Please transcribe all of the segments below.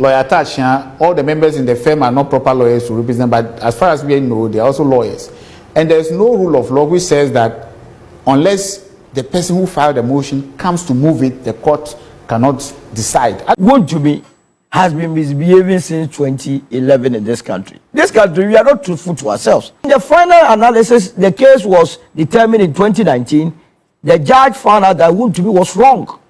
lawyer attached, all the members in the firm are not proper lawyers to represent, but as far as we know, they are also lawyers. And there's no rule of law which says that unless the person who filed the motion comes to move it, the court cannot decide. Wontumi has been misbehaving since 2011 in this country. This country, we are not truthful to ourselves. In the final analysis, the case was determined in 2019. The judge found out that Wontumi was wrong.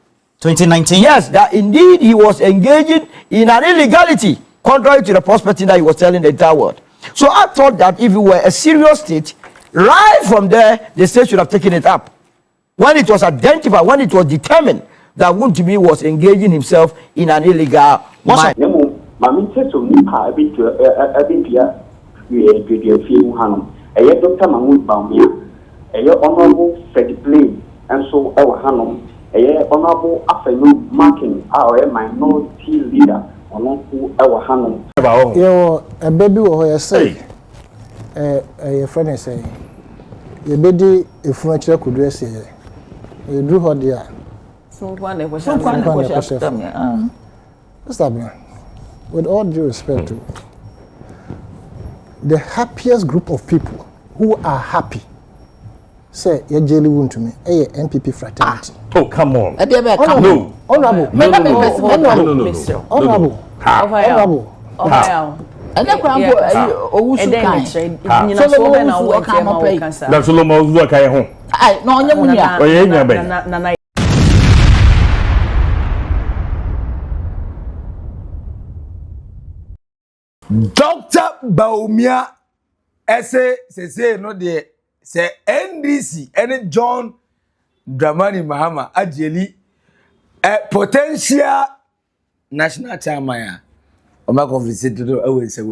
2019? Yes, that indeed he was engaging in an illegality, contrary to the prospecting that he was telling the entire world. So I thought that if it were a serious state, right from there, the state should have taken it up. When it was identified, when it was determined that Wontumi was engaging himself in an illegal manner. Dr. Mahamudu Bawumia, Honorable and so our Hanum, Honorable Afenu Marking, our minority leader, who our Hanum. Yo, a baby or say, a friend is saying, your baby, if French could dress here, you drew her there. So one was with all due respect to the happiest group of people who are happy. Say, you're jelly wound to me, a NPP fraternity. Oh, come on. Honorable. Honorable. Honorable. Honorable. And that crowd, oh, and then that's Solomon work I home. I know. Dr. Bawumia, say no de say NDC and John Dramani Mahama Ajeli a potential national chairman. Oma confiscated always say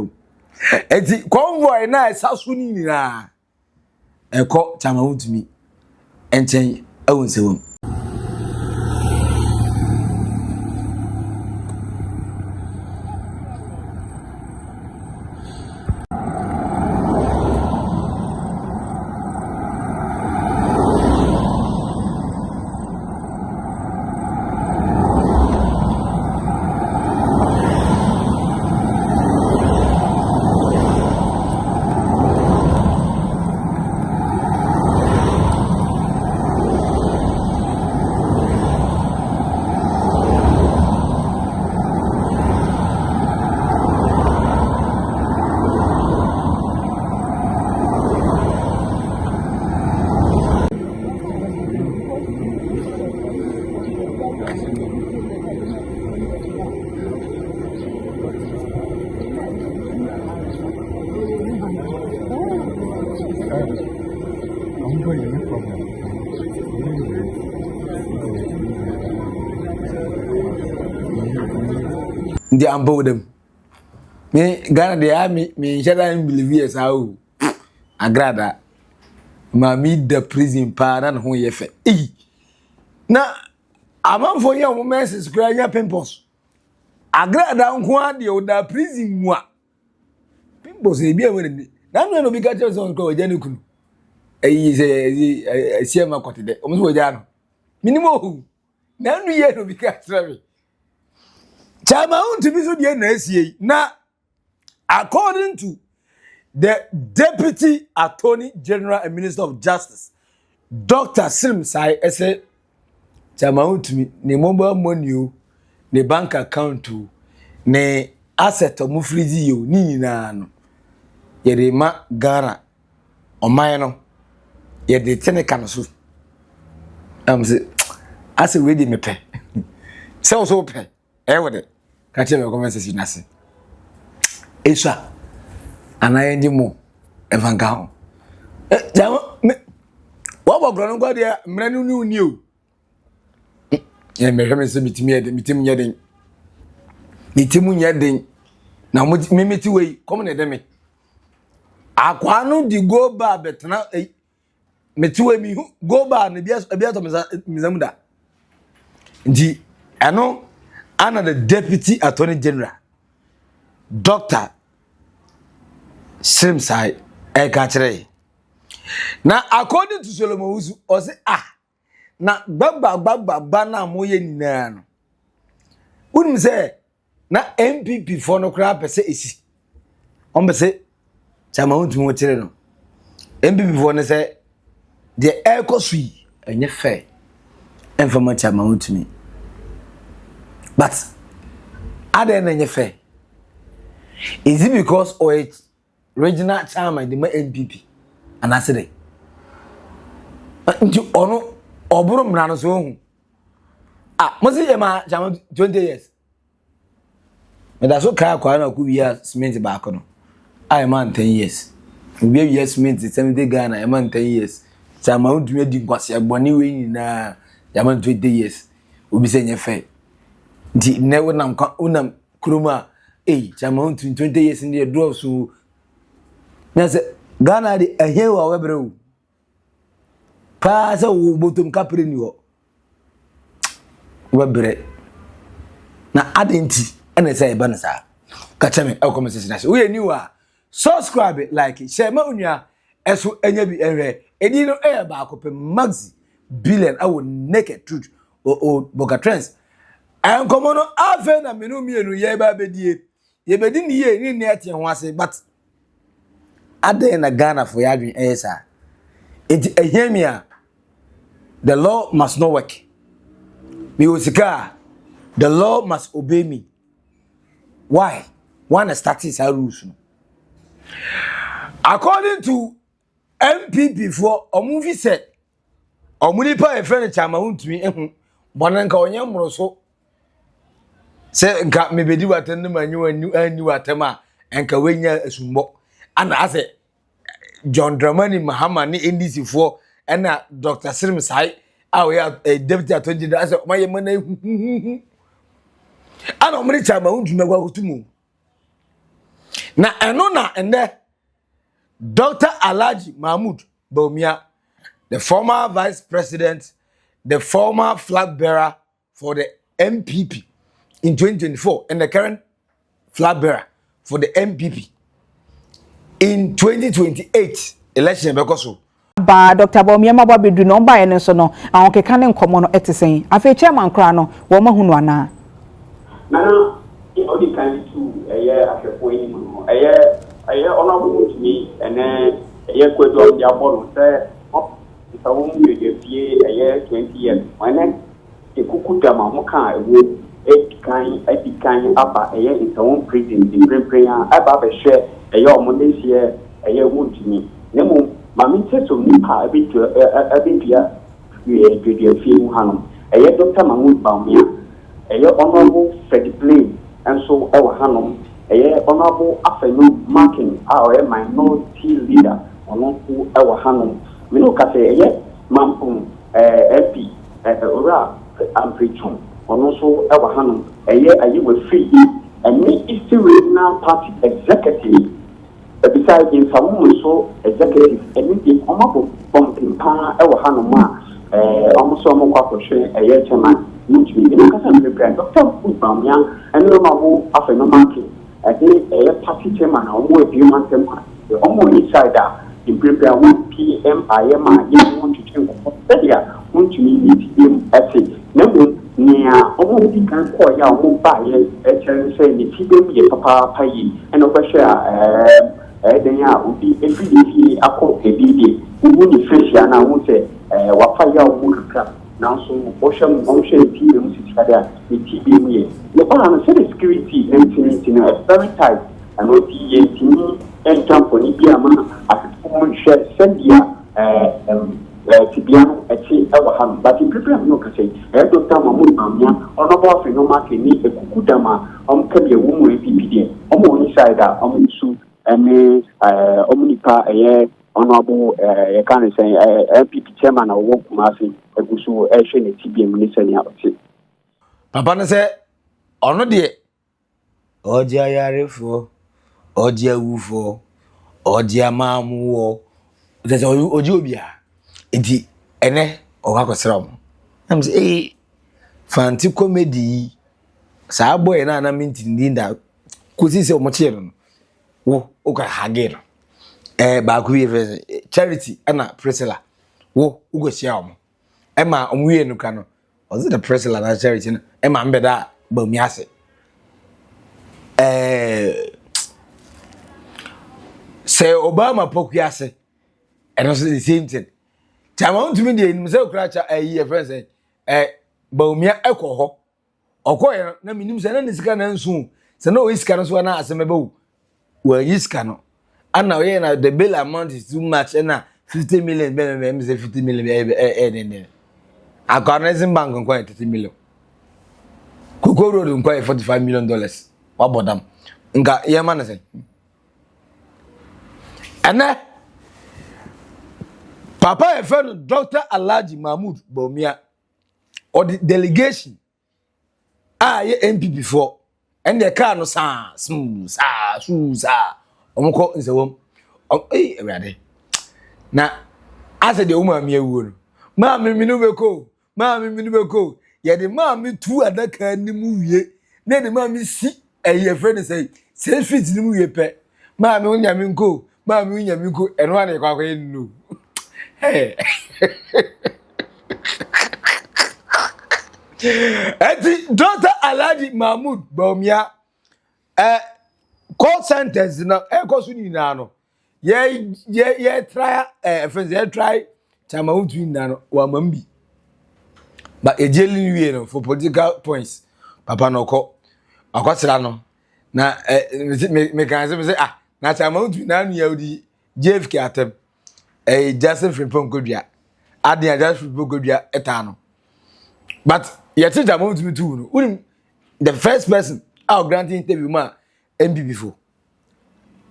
eti convoy na sasuni ni na eko chama Wontumi enchen awon se wom. The ambo them. Me Ghana the army me shouldn't believe yes how agrada mami the prison pa na ho ye fe na amanfo ye o message kra nya pimples agrada nko ade o da prison mu a pimples e bia wani na no bi ka tell son ko oja ne kunu eyi se siema kwatede o mo so oja no minimo na nu ye no bi ka tell Chairman Antwi so dey na asie na according to the Deputy Attorney General and Minister of Justice Dr. Srem-Sai say Chairman Antwi ne mobile money o ne bank account o ne asset o mufrizi yo ni nyina no ye de ma Ghana oman no ye de teneka no so am say ase we dey mepe se so pe wode catch me conversation nase esha anayendi mo evanga ho jama wo bogro no gode mranu ni uni o ye me se mitimi nyeden na mo mimiti we come na de me akwa no di go ba betna metiwe mi go ba na bia to mizamuda ndi ano and the Deputy Attorney General, Dr. Srem-Sai Ekachere. Now, according to Solomon Usu, or say, na baba na moye ni na no. Wouldn't say, na NPP for no kra pese esi on pese Chairman Wontumi wotere no NPP for ne say the ekosui enye fair enfama Chairman Wontumi but ade na enye fair is it because of it regional chairman the NPP and I said nti ono oburu mra no so hu mo se ye ma Chairman 20 years me da so kai kwa na ku wiya cement ba ko no I man 10 years we years cement 70 Ghana I man 10 years Chairman Wontumi di nkwase agboni we nyina Chairman 20 years obi se nye fair nti ne wonam unam kuruma Chairman Wontumi 20 years in the draw so na se Ghana de ahewa webreu pa se wo botom kapre ni ho webre na adenti ene say ba na sa ka cheme e comment section na we ni wa subscribe like share ma onua eso enya bi ehwe edi no e ba akopem maxi billion awo naked truth o boga trends en komono afa na menu mienu ye ba bedie ye bedi ni ye ni ne ate ho ase but ade na Ghana for yadwin esa enti ehemia the law must not work me osika the law must obey me why one status are rules according to NPP for movie set omunipa e friend Chairman Wontumi ehu bonanka onye mroso se nka mebedi waten no manyu anyu watema enka wenya asumbo ana ase John Dramani Mahama ni NDC for na Dr. Srem-Sai we are deputy attorney general ase maye mana ana omri Chairman Wontumi agwakutumu na eno na ende Dr. Alhaji Mahamudu Bawumia, the former vice president, the former flag bearer for the NPP in 2024 and the current flag bearer for the NPP in 2028 election because ba Dr. Bawumia mabwa bedu no ba ene so no awon keka ne nkomo no etesen afa chairman kra no wo mahunu ana na odi kan tu afefo yi mu honorable Wontumi ene kwedo dia bolo se so wo mu ye fie 20 years wane ekuku dama mo kan ewo edikan aba so prison the prayer aba be share omo nesie Wontumi nemu mami teso nipa abia ye fie mu hanom Dr. Mahamudu Bawumia honorable and so hanom honorable afternoon marking our minority leader on who our hanom we no ka say mampum MP ora amprichon on so our hanom we free and me is the regional party executive besides in some so executive anything omo pumping pa our hanom almost almost kwa chairman Wontumi in ka say president Dr. Bawumia and no afternoon marking party chairman omo human temper the omo insider in prepare PM IMA you want to change that Wontumi meet ethic nemu nia omo di kan ko ya omo ba ye say ni tibem ye papa payi and over then ya ubi every akọ ebidi ubu ni fresh na wo say wa fa ya omo kakra now so ocean tibem sitikada ni tibem ye the balance the security and very tight and what ye tini and company bi ama afipon share sendia tibiano echi ewa ham but in prepare no ka say Dr. Mahamudu Bawumia honorable phenomena ni ekukudama kabe wo mu NPP omo inside omo su omnipa honorable can say NPP chairman of work kumasi egusu ehwe ne TBM ni senia oti papa ne se ono de oji ayarefo oji awufo oji amamuwo ze oji obia enti ene okakosra mo am say fanti comedy sa boy na minti ndinda kosi se omo chero no wo oka hagero ba ku ye charity ana Priscilla wo ugo sia omo ma omwie no ka no was it the Priscilla na charity no ma mbeda Bawumia ase say Obama pokuase and also the same thing. Chairman Wontumi dey nim say okra a friend say Bawumia ekoho okoye na minim say na nisika na nsu say na o isika no so na aseme ba wo isika no and now na the bail amount is too much and na 50 million be say 50 million Agonizing bank nko 30 million. Koko road nko $45 million. What bodam? Nga yema na say. Ana Papa e friend Dr. Alhaji Mahamudu Bawumia or the delegation ye NPP for and the car no smooth omko nsewom ewade na ase de woman mi ewu no ma me minu beko ye de ma me tu adaka ni mu wie na de ma me si eye friend say fit ni mu wie pe ma me unya mi nko eno ane kwa no hey eti Dr. Alhaji Mahamudu Bawumia court sentence na koso ni na no ye try friends ye try Chairman Wontumi na no wa mambi but ejeli wie no for political points papa no akwasira no na me kan say na Chairman Wontumi na no yudi JFK atem Joseph Frimpong Kodua adia Joseph Frimpong Kodua etano but yet Chairman Wontumi too no the first person out granting interview ma NPP for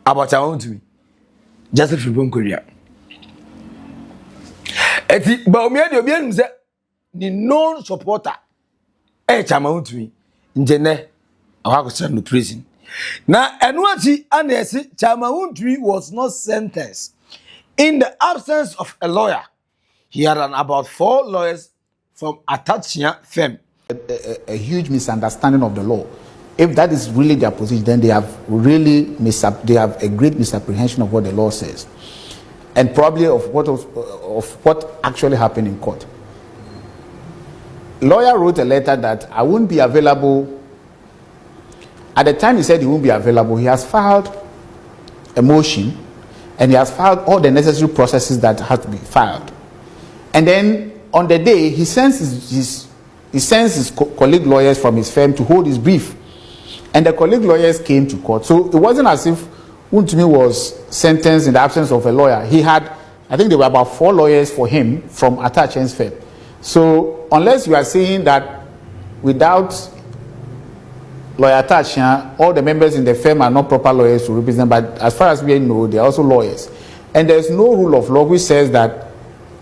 about Chairman Wontumi Joseph Frimpong Kodua eti Bawumia de obianum say the known supporter Chairman Wontumi njene awakosira no prison na enuachi anesi Chairman Wontumi was not sentenced in the absence of a lawyer. He had about 4 lawyers from Atachia firm. A huge misunderstanding of the law. If that is really their position, then they have really they have a great misapprehension of what the law says, and probably of what actually happened in court. Lawyer wrote a letter that I won't be available. At the time he said he won't be available, he has filed a motion, and he has filed all the necessary processes that have to be filed. And then on the day, he sends his colleague lawyers from his firm to hold his brief. And the colleague lawyers came to court. So it wasn't as if Wontumi was sentenced in the absence of a lawyer. He had, I think there were about 4 lawyers for him from Atachia's firm. So unless you are saying that without lawyer Atachia, all the members in the firm are not proper lawyers to represent, but as far as we know, they are also lawyers. And there's no rule of law which says that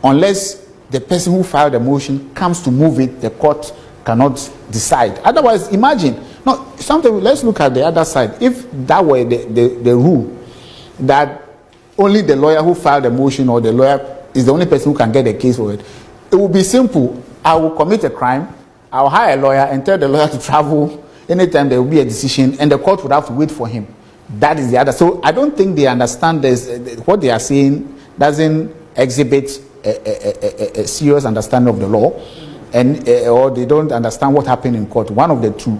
unless the person who filed the motion comes to move it, the court cannot decide. Otherwise, imagine. No, let's look at the other side. If that were the rule, that only the lawyer who filed the motion or the lawyer is the only person who can get the case for it, it would be simple. I will commit a crime, I'll hire a lawyer and tell the lawyer to travel anytime there will be a decision, and the court would have to wait for him. That is the other. So I don't think they understand this. What they are saying doesn't exhibit a serious understanding of the law, and or they don't understand what happened in court. One of the two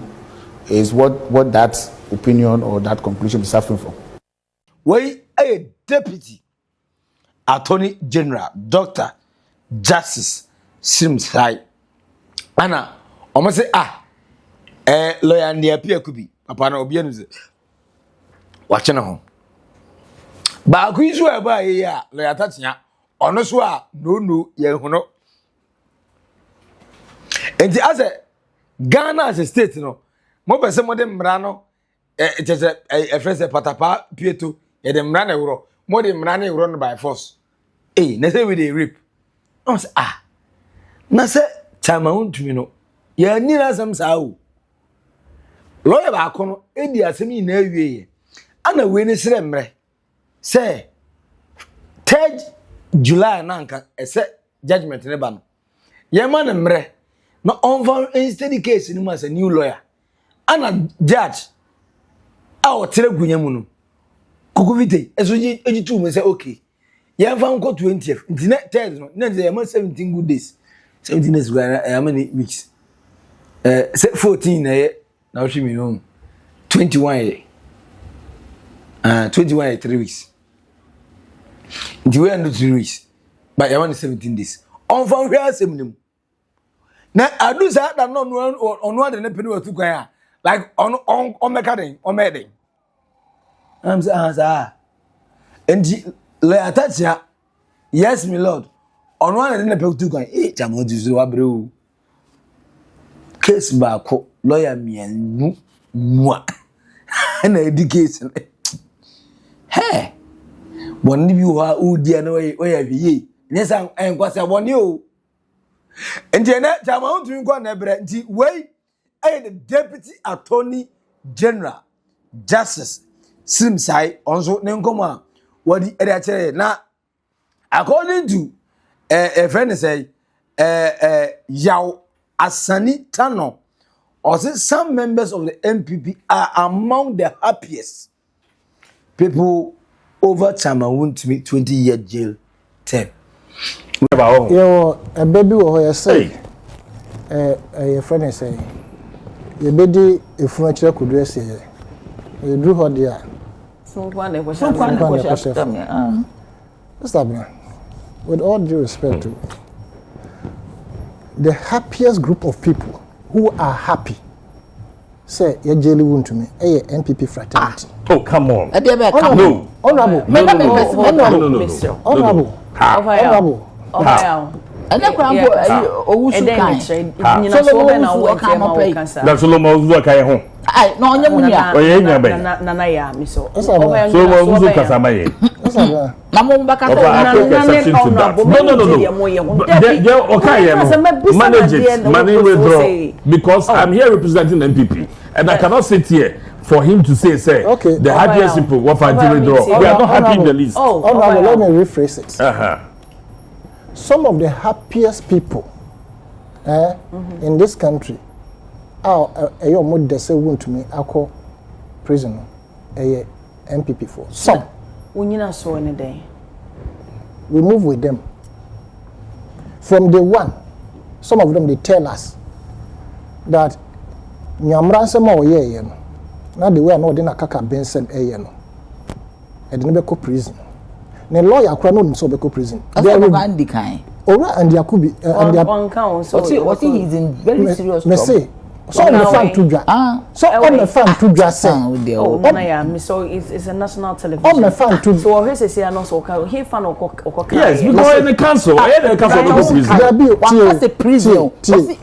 is what that opinion or that conclusion is suffering from. We a deputy attorney general, Dr. Justice Srem-Sai. Anna, almost say lawyer and the appear could be papa na obi anu watching home. Ba ku isu e ba ye ya lawyer Atachia ono so a no ye hono. Enti as a Ghana as a state no mo pese mo de mra no friend say patapa pieto ye de mra na wuro mo de mra na wuro no by force. Na say we dey rape. No say na say Chairman Wontumi no ye ni na sam sa o. Lawyer ba kono edi asemi na awie ana we ni Srem-Sai say 3rd July na nka ese judgment ne ba no ye ma na mre no on instead case ni as a new lawyer ana judge o tere gunya mu no kukuvite eso eji tu me say okay ye fa nko 20th nti 3rd no na ye ma 17 good days 17 days how many weeks say 14 na ye na o shimi no 21 3 weeks. You were 3 weeks, but you want 17 days. On from here, same. Now I do that no on one and penny or two like on mechanic on medding. I'm saying, and let attach ya. Yes, my lord. On one and penny two going. Eh, Chairman Bernard case back lawyer me and education. Hey, one of you are who dear no way ye. Yes, I'm quite a one you. And Janet Jamon to go never way. I the deputy attorney general justice Srem-Sai also Nenkoma. What the editor now according to a friend say Yao Asani Tano. Or say some members of the NPP are among the happiest people over Chairman Wontumi 20-year jail term. Yo, a baby or say, a friend say, your baby, if furniture could dress here, you drew her there. With all due respect to the happiest group of people who are happy, say, you're jelly wound to me, a NPP fraternity. Oh, come on. Honorable. Honorable. And that's why because I'm here representing NPP and I cannot sit here for him to say okay, the happiest people what I withdraw. We are not happy in the least. Let me rephrase it. Some of the happiest people in this country are Wontumi Ako prison, a NPP for some. We move with them. From day one, some of them they tell us that Nyamransema oye na the way no dey na kaka bensem no. E dey no be ko prison. Ne lawyer kura no so be ko prison. They are Andi kan. Ora and Yakubi and their what he is in very serious trouble. So on the fan to dra. So on the fan to dra say. Oh, Nana, so it's a national television. On the fan to. So who say no so he fan or yes, because in the council, the council is prison.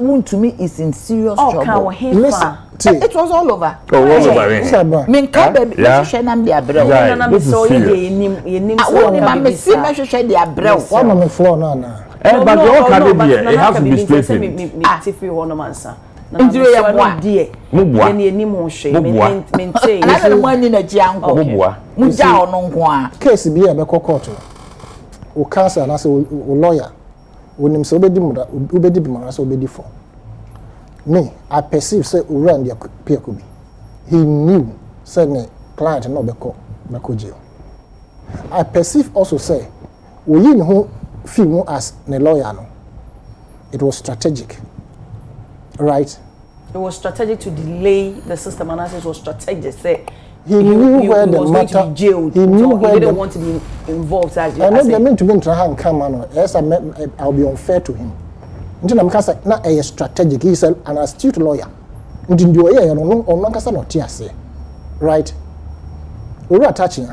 Wontumi is in serious trouble. It was all over. Oh, all over. Men ka be share nam dey abrel. Nana so ye so me see me share dey abrel. One on the floor now. But you all can be here. It has to be straight. Me tiffy one mansa. Ndiro ya bwa die mubwa ye ni mo hwe mente na le mo ni na jianko mubwa muja ono nko a case bi e be court o counsel na say o lawyer onim say obedi bi ma say obedi for me I perceive say o run their Yakubi he knew say the client no be jail. I perceive also say we yin who feel as the lawyer no it was strategic. Right. It was strategic to delay the system, and as it was strategic, say he knew where the matter. He knew where he didn't want to be involved. I know they meant to be trying to come on. Yes, I'll be unfair to him. Until I'm not a strategic. He's an astute lawyer. Until you hear no right. We were attaching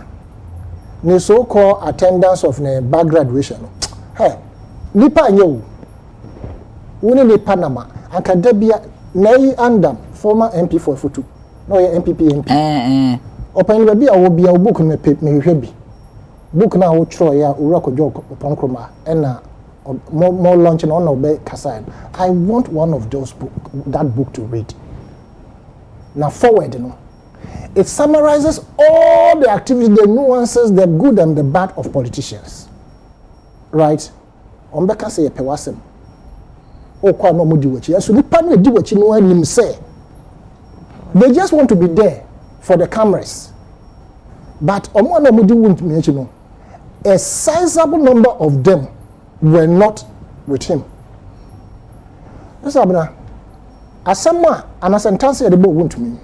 the so-called attendance of the back graduation. Hey, Nipa you. We need Panama. Academia Nay Andam, former MP for Futu. No NPP MP. Open baby, I will be a book in me heavy. Book now, Troya, Urako joke upon Chroma, and more launching on Obey Kassan. I want one of those that book to read. Now, forward, you know. It summarizes all the activities, the nuances, the good and the bad of politicians. Right? Ombeka say a pewasem. Oh, quite no more do so the panel do what you know and him say. They just want to be there for the cameras. But a sizable number of them were not with him. As someone and as a sentence at the book Wontumi.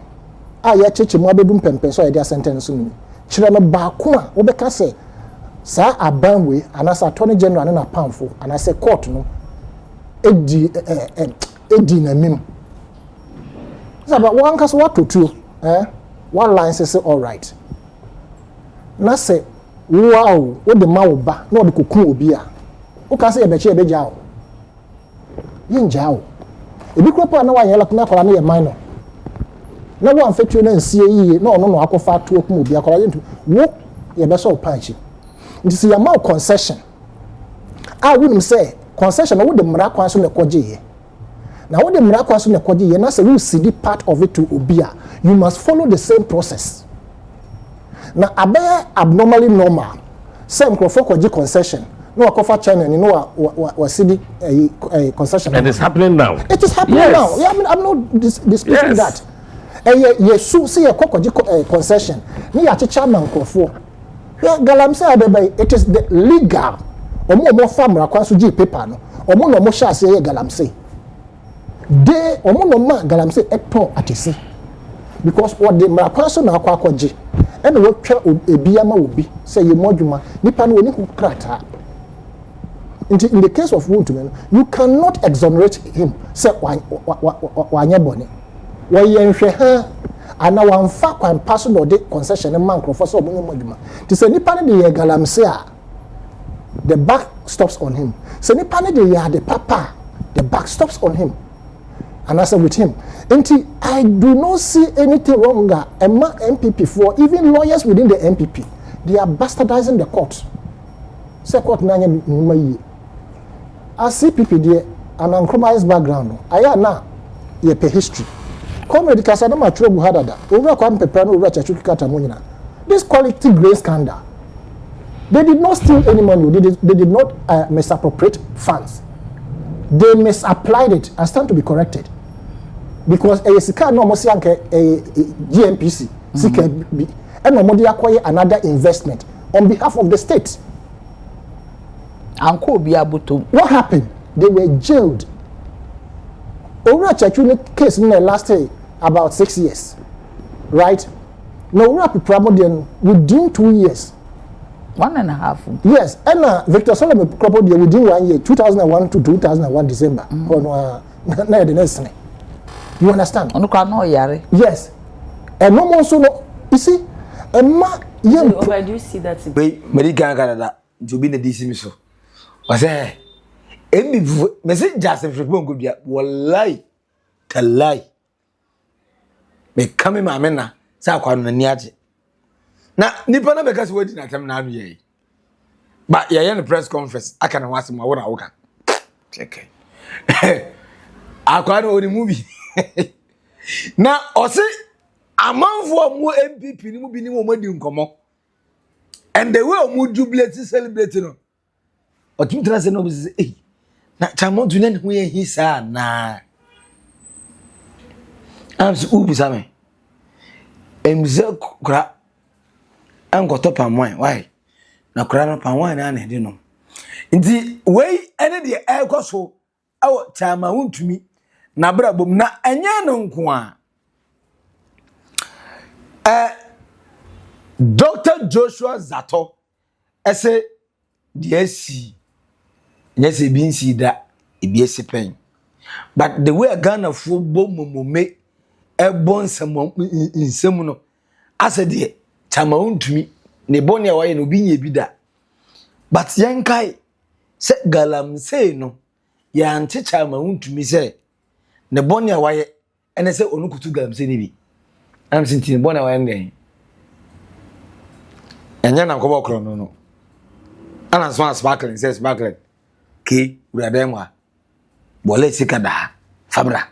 a ya cheche mu abedum pempe so ya dia sentence no kyerɛ me baako a wo bɛka sɛ saa abanwe anasa attorney general na pamfo anasa court no edi na mim saba wan kaso watotuo one line say all right na say wow wo de ma wo ba na wo de kokun obi a wo ka say e be che e be jao yin jao ebi kropo na wa yela kuma akola na ye minor na wo amfetuo na nsie yiye na ono no akofa to okum obi akola yentu wo ye be so panchi nti se ya ma concession a wunum say concession na wo de mra kwan so na koje ye na wo de mra kwan so na koje ye na say you see the part of it to obia you must follow the same process na abe abnormally normal same crofo koje concession no akofa channel ni no wa see the concession and it's happening now. It is happening now. Yeah, I mean, I'm not disputing that. Yes, see a concession. Ni ya chairman crofo. Yeah, galamse abebe, it is the legal. Omo famra kwan so gi paper no. Omo no mo sha se galamse. De omo no ma galamse eton atisi. Because what the mrakwan so na akwa akwaje. And we twa ebia ma obi say ye modwuma nipa no oni ku krata. In the case of Wontumi, you cannot exonerate him. Say wanye boni. Wa yenhwe ha ana wamfa kwan paso no de concession man crofo so obunye modwuma. Ti say nipa ne de galamse a the back stops on him. Say nipa ne de ya the papa the back stops on him. And I said with him. Until I do not see anything wrong. Emma NPP for even lawyers within the NPP, they are bastardizing the court. Say court nanya numayi. I see people there an uncompromised background. I na ye pe history. Comrade Kasana Matro Buhadada. Over kwam pepano over chachuki kata munyina. This quality grade scandal. They did not steal any money. They did not misappropriate funds. They misapplied it and stand to be corrected. Because a sika no mo sianke GMPC sika bi and no mo dey acquire another investment on behalf of the state. What happened? They were jailed. Owura Chachuni case lasted about 6 years. Right? No, Owura Pipramodian within 2 years. 1.5. Yes, and Victor Solomon Pipramodian within 1 year, 2001 to 2001 December. You understand? Yes. And no more so no. You see, a ma why do you see that? Wait, American Canada to be the DC so. I say, Emi, message just if you go be wallahi, talai. Me come in my mena, sa kwa na niaje. Na nipa na because waiting at them now ye. But yeah, in press conference, I can watch my water worker. Okay. I can't only movie. Now, I say, a man for more NPP, ni mubi ni mo madi nkomo. And the way we jubilate celebrate no. Otum tra se no be say, eh. Na chamo du na hu ye hisa na. Am se ubu same. Emze kura anko top am wine. Why? Na kura no pan wine na na de no. Nti we ene de e koso awo chama Wontumi na brabom na enye no nko a Dr. Joshua Zato ese DSC nyese bi nsi da ebiesi pen but the way Ghana football momome ebon nsem no ase de chama Wontumi ne boni a waye no bi nya bi da but yenkai se galamsey no ya nche chama Wontumi se ne boni a waye ene se onukutu galamsey ne bi am sinti boni a waye ndey enya na ko bokro no ana so sparkling says sparkling ke urademwa bole sikada fabra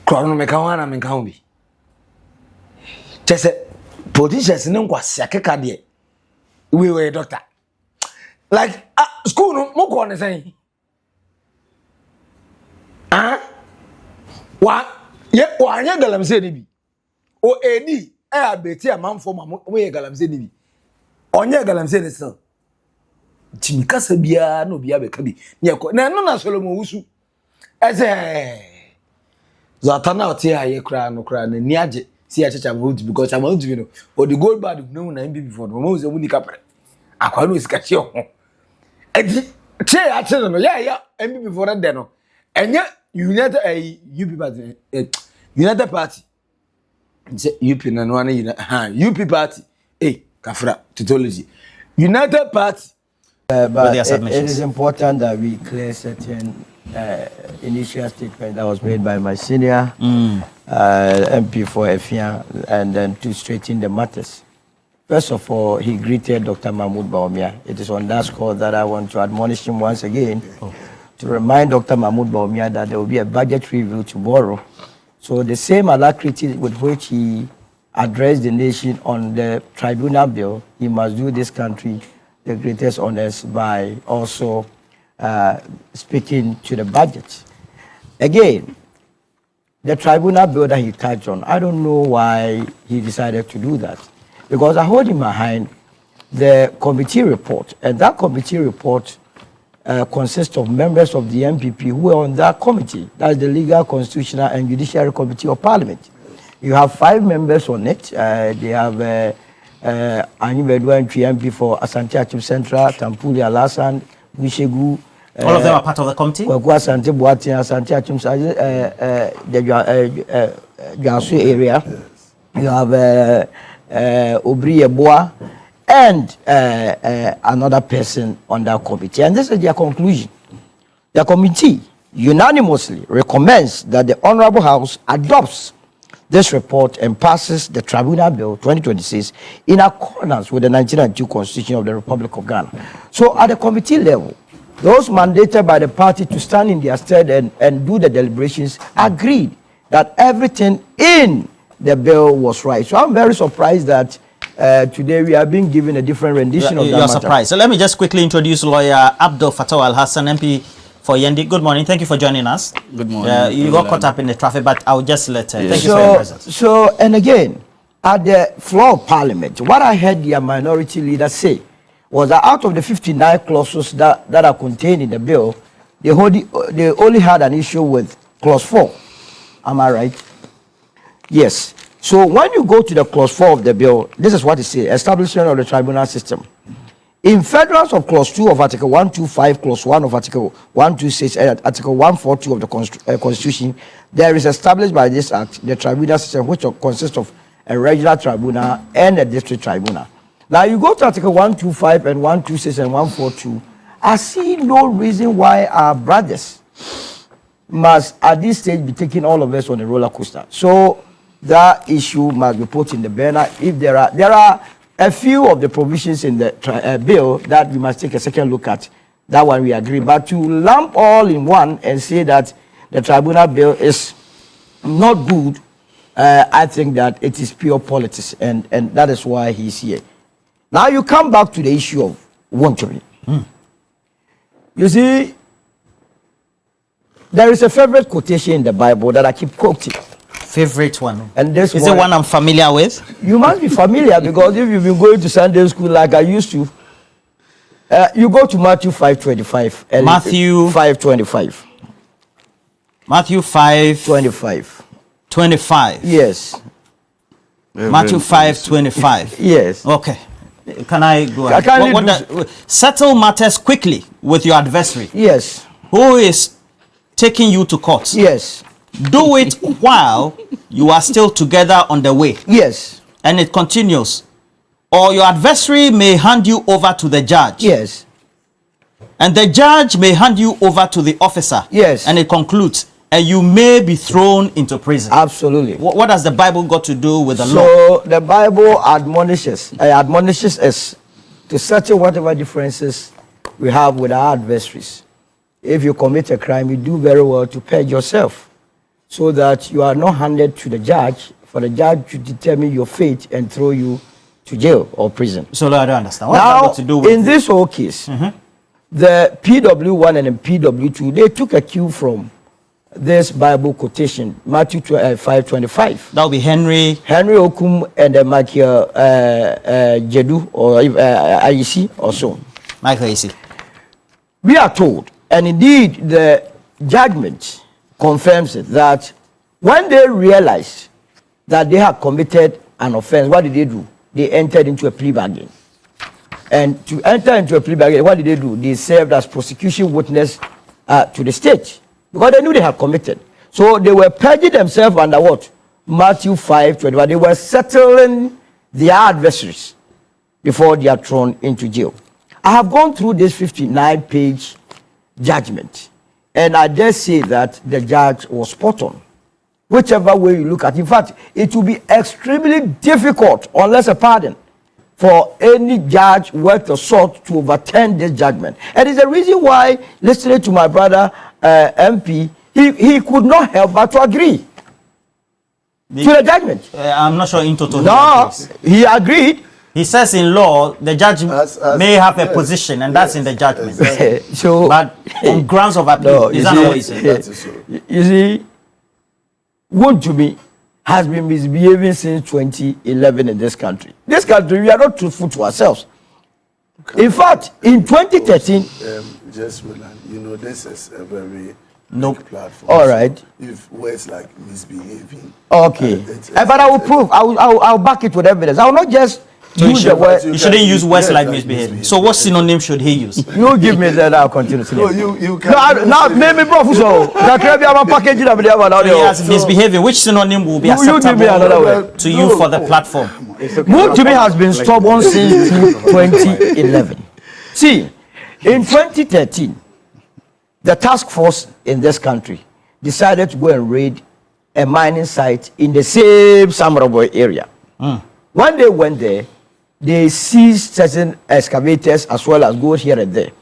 kro no me kan wana me kan bi chese politicians ne nkwase akeka de we doctor like school no mo ko ne say wa anya galamsey ne bi o edi abeti amanfo ma mo ye galamsey ne bi onye galamsey ne still timikasa bia no bia be ka bi na no na Solomon wusu eze zatana oti aye kra no kra na ni age see a Mahamudu because Mahamudu, you know, or the gold bad no na NPP for no mo se mu ni kapre. Akwa no sika che ho. Che a che no yeah NPP for that no. Enya United Party. UP na no na UP Party. Kafra tautology. United Party. But it is important that we clear certain initial statement that was made by my senior MP for Efia, and then to straighten the matters. First of all, he greeted Dr. Mahamudu Bawumia. It is on that score that I want to admonish him once again to remind Dr. Mahamudu Bawumia that there will be a budget review tomorrow. So the same alacrity with which he addressed the nation on the tribunal bill, he must do this country the greatest honors by also speaking to the budget. Again, the tribunal bill that he touched on, I don't know why he decided to do that. Because I hold in my hand the committee report, and that committee report consists of members of the NPP who are on that committee. That's the Legal, Constitutional and Judiciary Committee of Parliament. You have 5 members on it. They have Mahamudu Antwi MP for Asante Achim Central, Tampuli Alasan, Wishegu. All of them are part of the committee? Asante Buati, Asante Achim, the Jansu area. You have Obri Eboa and another person on that committee. And this is their conclusion. The committee unanimously recommends that the Honorable House adopts this report and passes the Tribunal Bill 2026 in accordance with the 1992 Constitution of the Republic of Ghana. So at the committee level, those mandated by the party to stand in their stead and do the deliberations agreed that everything in the bill was right. So I'm very surprised that today we are being given a different rendition of that matter. You're surprised. So let me just quickly introduce lawyer Abdul Fattah Al-Hassan, MP for Yendi. Good morning. Thank you for joining us. Good morning. You got caught up in the traffic, but I'll just let thank you for your presence. So, and again, at the floor of Parliament, what I heard their minority leader say was that out of the 59 clauses that are contained in the bill, they only had an issue with clause 4. Am I right? Yes. So when you go to the clause 4 of the bill, this is what it says: establishment of the tribunal system. In furtherance of clause 2 of Article 125, clause 1 of Article 126, and Article 142 of the Constitution, there is established by this Act the tribunal system, which consists of a regular tribunal and a district tribunal. Now you go to Article 125 and 126 and 142, I see no reason why our brothers must at this stage be taking all of us on a roller coaster. So that issue must be put in the burner. If there are a few of the provisions in the bill that we must take a second look at, that one we agree. But to lump all in one and say that the tribunal bill is not good, I think that it is pure politics, and that is why he's here. Now you come back to the issue of Wontumi. You see, there is a favorite quotation in the Bible that I keep quoting. Favorite one? And this is it one I'm familiar with? You must be familiar because if you've been going to Sunday school like I used to, you go to Matthew 5:25. Matthew 5:25. Matthew 5:25. 25. Yes. Matthew 5:25. Yes. Okay. Can I go on? Settle matters quickly with your adversary. Yes. Who is taking you to court. Yes. Do it while you are still together on the way. Yes. And it continues. Or your adversary may hand you over to the judge. Yes. And the judge may hand you over to the officer. Yes. And it concludes. And you may be thrown into prison. Absolutely. What has the Bible got to do with the law? So the Bible admonishes us to settle whatever differences we have with our adversaries. If you commit a crime, you do very well to purge yourself, so that you are not handed to the judge for the judge to determine your fate and throw you to jail or prison. So I don't understand. What now, got to do with in this whole case, the PW1 and the PW2, they took a cue from this Bible quotation, Matthew 5:25. That will be Henry Okum and Michael Jedu or Ayisi also. Michael Ayisi. We are told, and indeed the judgment confirms it, that when they realized that they had committed an offense, what did they do? They entered into a plea bargain. And to enter into a plea bargain, what did they do? They served as prosecution witness to the state because they knew they had committed. So they were purging themselves under what? Matthew 5:21. They were settling their adversaries before they are thrown into jail. I have gone through this 59-page judgment, and I dare say that the judge was spot on. Whichever way you look at it. In fact, it will be extremely difficult, unless a pardon, for any judge worth the salt to overturn this judgment. And it's the reason why, listening to my brother MP, he could not help but to agree to the judgment. I'm not sure in total. No, he agreed. He says in law, the judge may have a position, and that's in the judgment. So, but on grounds of appeal, is that not what he said? You see, Wontumi has been misbehaving since 2011 in this country. This country, we are not truthful to ourselves. In fact, in 2013... just relax. You know, this is a very... platform. All right. So if words like misbehaving... Okay. But I will prove. I'll back it with evidence. I will not just... So you shouldn't use words like misbehaving. So what synonym should he use? You give me that, I'll continue to. No, you can. No, maybe professor. Yes, misbehaving. Which synonym will be acceptable to you for the platform? Wontumi has been stubborn since 2011. See, in 2013, the task force in this country decided to go and raid a mining site in the same Samroboy area. When they went there, they seized certain excavators as well as gold here and there.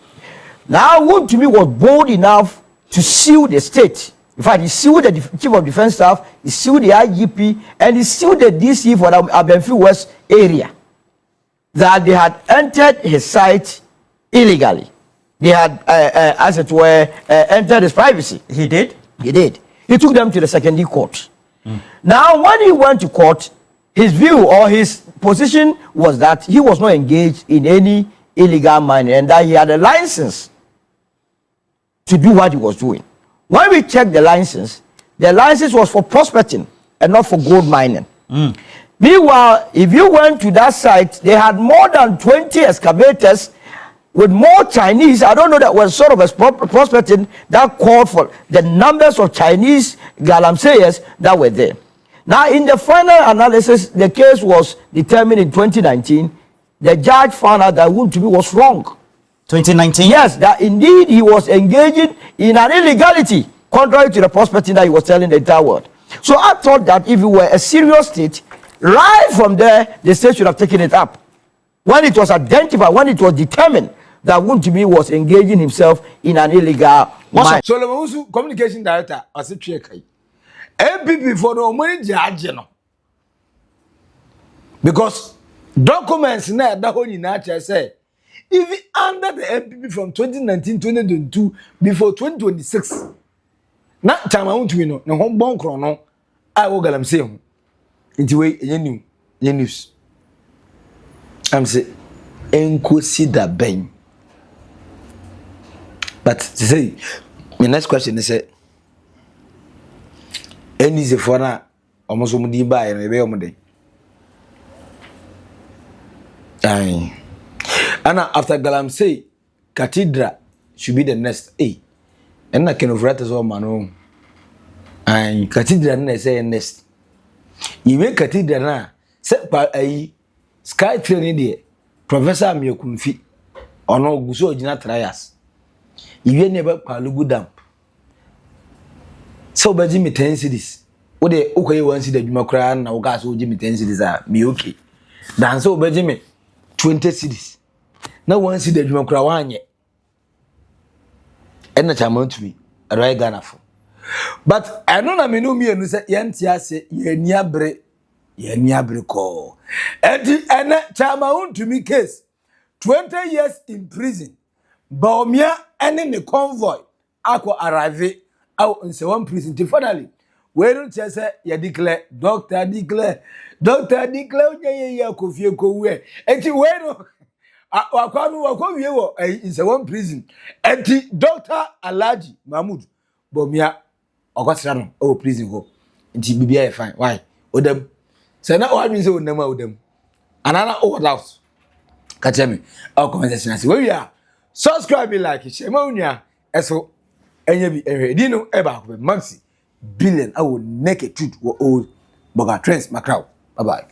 Now, Wontumi was bold enough to sue the state. In fact, he sued the chief of defense staff, he sued the IGP, and he sued the DC for the Abenfi West area that they had entered his site illegally. They had, as it were, entered his privacy. He did? He did. He took them to the secondary court. Now, when he went to court, his view or his position was that he was not engaged in any illegal mining and that he had a license to do what he was doing. When we checked the license was for prospecting and not for gold mining. Meanwhile, if you went to that site, they had more than 20 excavators with more Chinese. I don't know, that was sort of a prospecting that called for the numbers of Chinese galamseyers that were there. Now, in the final analysis, the case was determined in 2019. The judge found out that Wontumi was wrong. 2019? Yes, that indeed he was engaging in an illegality, contrary to the prospecting that he was telling the entire world. So I thought that if it were a serious state, right from there, the state should have taken it up. When it was identified, when it was determined that Wontumi was engaging himself in an illegal mine. So, the communication director, I said, NPP for no money judge, because documents now that whole in nature say even under the NPP from 2019-2022 before 2026. Na chama Wontumi no home bon krono I wo galam say ho nti we new news am say enkosi da ben. But say my next question is any ze for na almost mudi ba e be omde ai ana after galamsey cathedral should be the next and na ken of right as well man ai cathedral na say next even cathedral na say ai sky train dey professor Amiokumfi ono guso ogina trials even never palugu dam so baji me 10 cities wo de okoye 1 city adwuma kra na wo gas wo ji me 10 cities a me okay dan so baji me 20 cities na 1 city adwuma kra wa anye na Chairman Antwi Boasiako Ghana for but I know na me no me enu say yenti ase ye niabre ko and Chairman Antwi case 20 years in prison Bawumia and the convoy ako arrive out in one prison till finally we don't say ya declare doctor declare ya kofie ko we enti we no wakwa wie wo in one prison enti Dr. Alhaji Mahamudu Bawumia okwasira no o prison go enti bibia e fine why odam So now what means we never with them. Another over house. Catch me. Our conversation. Where we are. Subscribe, like, share, Monia. So, and you be a dino about Maxi billion. I will naked truth or old Boga Trends Macau. Bye bye.